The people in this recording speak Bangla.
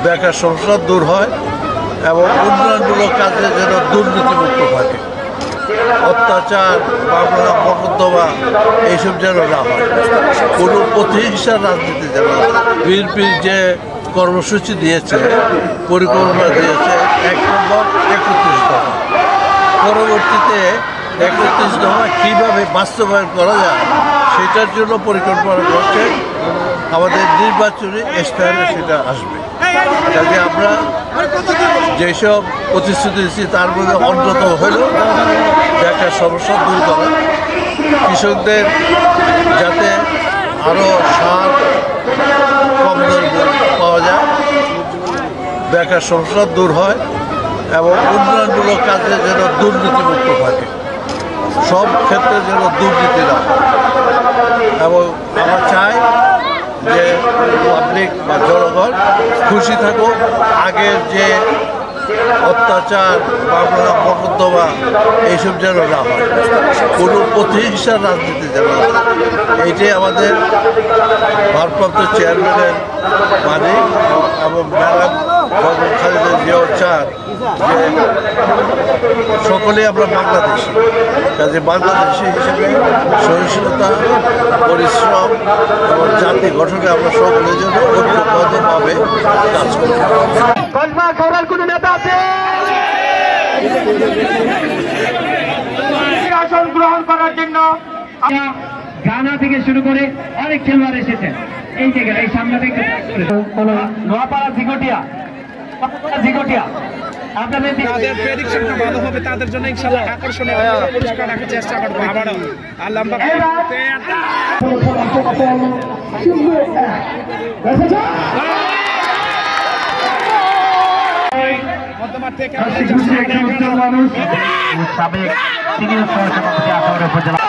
বেকার সমস্যা দূর হয় এবং উন্নয়নমূলক কাজে যেন দুর্নীতিমুক্ত থাকে, অত্যাচার, মামলা, মকদ্দমা এইসব যেন না হয়, কোনো প্রতিহিংসার রাজনীতি যেন না। বিএনপির যে কর্মসূচি দিয়েছে, পরিকল্পনা দিয়েছে, ১ নম্বর ৩১ দফা, পরবর্তীতে ৩১ দফা কীভাবে বাস্তবায়ন করা যায় সেটার জন্য পরিকল্পনা করছে। আমাদের নির্বাচনী ইশতেহারে সেটা আসবে। কাজে আমরা যেসব প্রতিশ্রুতি দিচ্ছি তার মধ্যে অন্যতম হল বেকার সমস্যা দূর করা, কৃষকদের যাতে আরও সার কম দরে পাওয়া যায়, বেকার সমস্যা দূর হয় এবং উন্নয়নমূলক কাজে যেন দুর্নীতিমুক্ত থাকে, সব ক্ষেত্রে যেন দুর্নীতি না হয়। এবং আমরা চাই যে পাবলিক বা জনগণ খুশি থাকুক, আগের যে অত্যাচার, মামলা, মকদ্দমা এইসব যেন না হয়, কোনো প্রতিহিংসার রাজনীতি যেন না। এইটাই আমাদের ভারপ্রাপ্ত চেয়ারম্যানের বাণী এবং ম্যাডাম খালেদা জিয়াও চান যে সকলেই আমরা বাংলাদেশি, কাজে বাংলাদেশি হিসেবে সহিষ্ণুতা, পরিশ্রম এবং জাতি গঠনে আমরা সকলের জন্য ঐক্যবদ্ধভাবে কাজ করি। কোনো নেতা আছে আসন গ্রহণ করার জন্য? গানা থেকে শুরু করে অনেক খেলোয়াড় এসেছেন এই জায়গায়, এই সামনে থেকে নোয়াপাড়া জিগটিয়া আপনাদের প্রেডিকশনটা ভালো হবে, তাদের জন্য ইনশাআল্লাহ আকর্ষণীয় পুরস্কার রাখার চেষ্টা করব। আবারও আল্লাহ সাবেক সিনিয়র সহসভাপতি আসামের উপজেলা